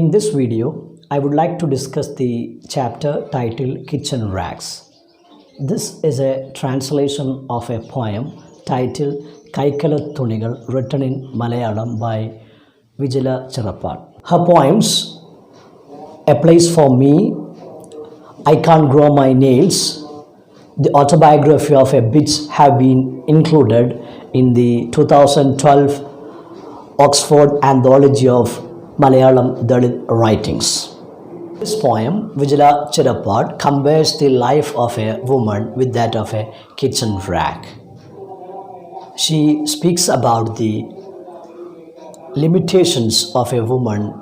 In this video, I would like to discuss the chapter titled Kitchen Rags. This is a translation of a poem titled Kaikala Thunigal written in Malayalam by Vijila Chirappad. Her poems, A Place for Me, I Can't Grow My Nails, the autobiography of a bitch have been included in the 2012 Oxford Anthology of Malayalam Dalit Writings. This poem, Vijila Chirappad, compares the life of a woman with that of a kitchen rag. She speaks about the limitations of a woman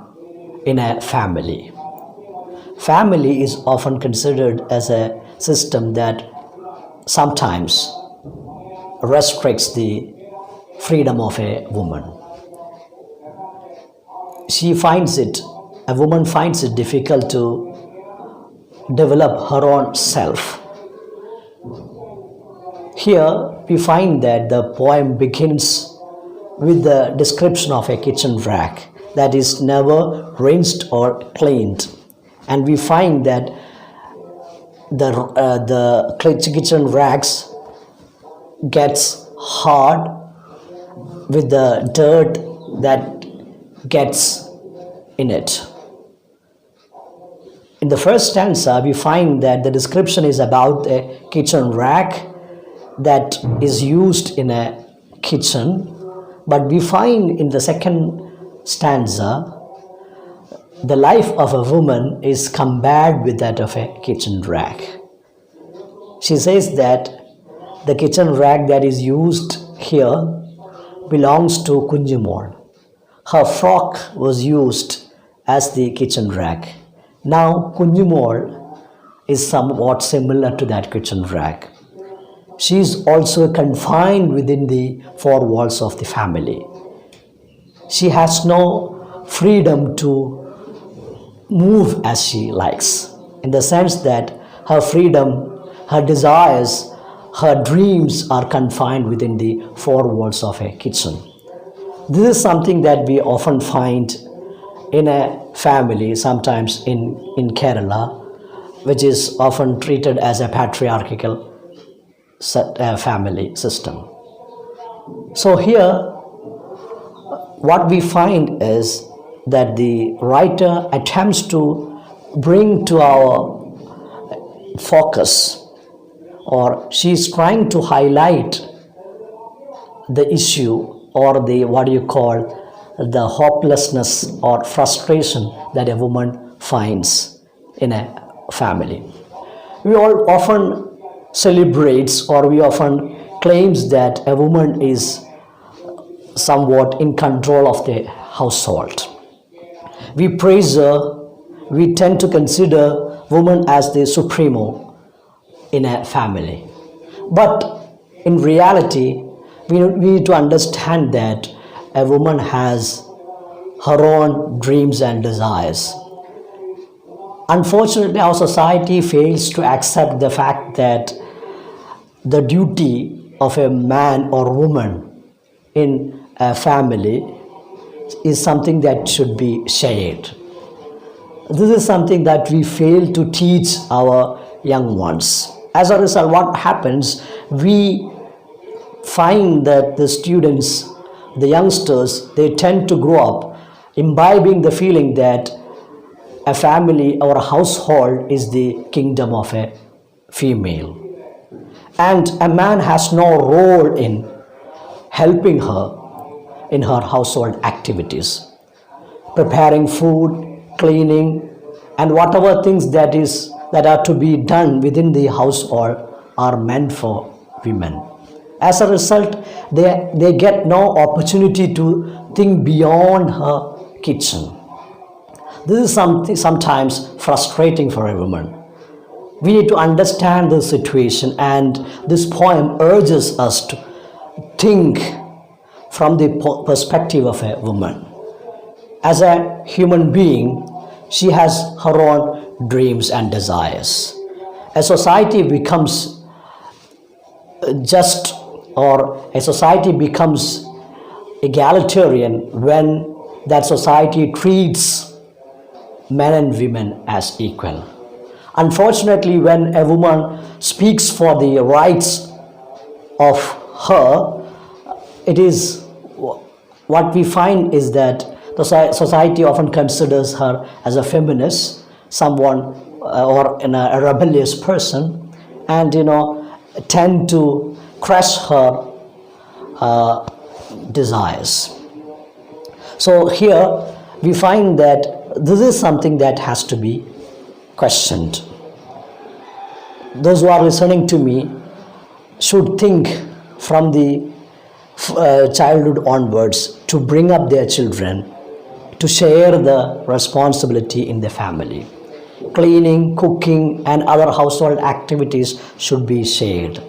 in a family. Family is often considered as a system that sometimes restricts the freedom of a woman. A woman finds it difficult to develop her own self. Here we find that the poem begins with the description of a kitchen rag that is never rinsed or cleaned. And we find that the kitchen rags gets hard with the dirt that gets in it. In the first stanza, we find that the description is about a kitchen rag that is used in a kitchen, but we find in the second stanza the life of a woman is compared with that of a kitchen rag. She says that the kitchen rag that is used here belongs to Kunjumol. Her frock was used as the kitchen rag. Now Kunjumol is somewhat similar to that kitchen rag. She is also confined within the four walls of the family. She has no freedom to move as she likes, in the sense that her freedom, her desires, her dreams are confined within the four walls of a kitchen. This is something that we often find in a family, sometimes in Kerala, which is often treated as a patriarchal family system. So here, what we find is that the writer attempts to bring to our focus, or she's trying to highlight the issue or the the hopelessness or frustration that a woman finds in a family. We all often celebrates, or we often claims that a woman is somewhat in control of the household. We praise her, we tend to consider woman as the supremo in a family. But in reality, we need to understand that a woman has her own dreams and desires. Unfortunately, our society fails to accept the fact that the duty of a man or woman in a family is something that should be shared. This is something that we fail to teach our young ones. As a result, what happens, we find that the students, the youngsters, they tend to grow up imbibing the feeling that a family or a household is the kingdom of a female. And a man has no role in helping her in her household activities. Preparing food, cleaning, and whatever things that are to be done within the household are meant for women. As a result, they get no opportunity to think beyond her kitchen. This is something sometimes frustrating for a woman. We need to understand the situation, and this poem urges us to think from the perspective of a woman. As a human being, she has her own dreams and desires. A society becomes just, or a society becomes egalitarian when that society treats men and women as equal. Unfortunately, when a woman speaks for the rights of her, it is what we find is that the society often considers her as a feminist, someone or a rebellious person, and tend to crush her desires. So here we find that this is something that has to be questioned. Those who are listening to me should think from the childhood onwards to bring up their children to share the responsibility in the family. Cleaning, cooking, and other household activities should be shared.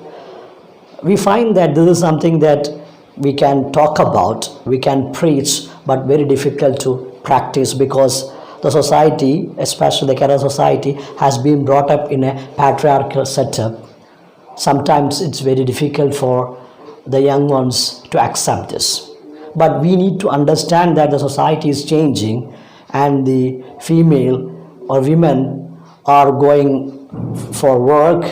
We find that this is something that we can talk about, we can preach, but very difficult to practice because the society, especially the Kerala society, has been brought up in a patriarchal setup. Sometimes it's very difficult for the young ones to accept this. But we need to understand that the society is changing and the female or women are going for work.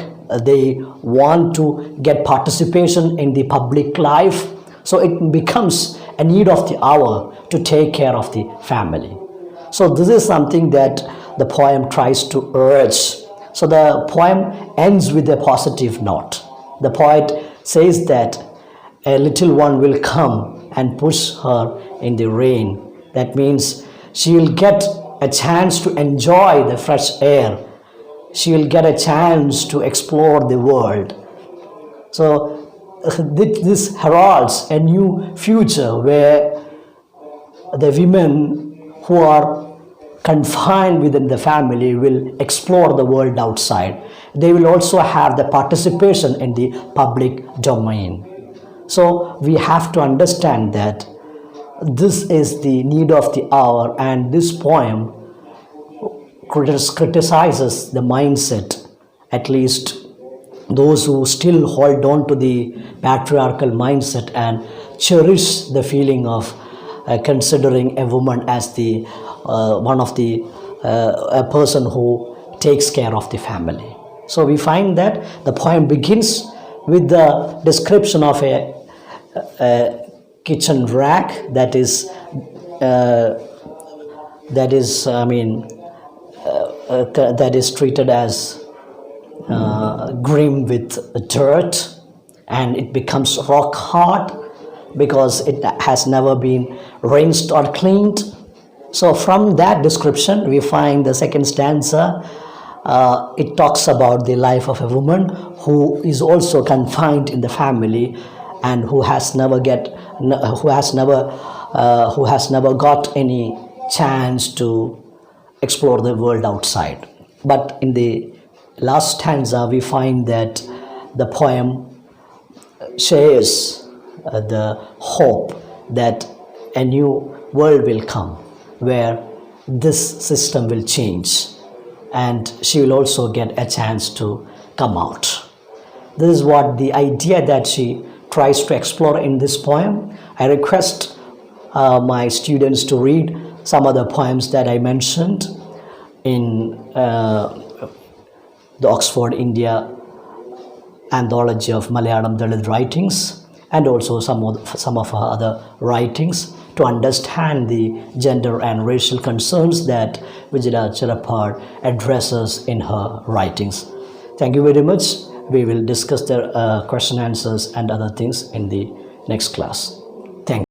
They want to get participation in the public life. So it becomes a need of the hour to take care of the family. So this is something that the poem tries to urge. So the poem ends with a positive note. The poet says that a little one will come and push her in the rain. That means she will get a chance to enjoy the fresh air. She will get a chance to explore the world. So this heralds a new future where the women who are confined within the family will explore the world outside. They will also have the participation in the public domain. So we have to understand that this is the need of the hour, and this poem criticizes the mindset, at least those who still hold on to the patriarchal mindset and cherish the feeling of considering a woman as the a person who takes care of the family. So we find that the poem begins with the description of a kitchen rack that is treated as grim with dirt, and it becomes rock hard because it has never been rinsed or cleaned. So from that description we find the second stanza. It talks about the life of a woman who is also confined in the family and who has never got any chance to explore the world outside. But in the last stanza we find that the poem shares the hope that a new world will come where this system will change and she will also get a chance to come out. This is what the idea that she tries to explore in this poem. I request my students to read some of the poems that I mentioned in the Oxford India Anthology of Malayalam Dalit Writings, and also some of her other writings, to understand the gender and racial concerns that Vijila Chirappad addresses in her writings. Thank you very much. We will discuss the question answers and other things in the next class. Thank you.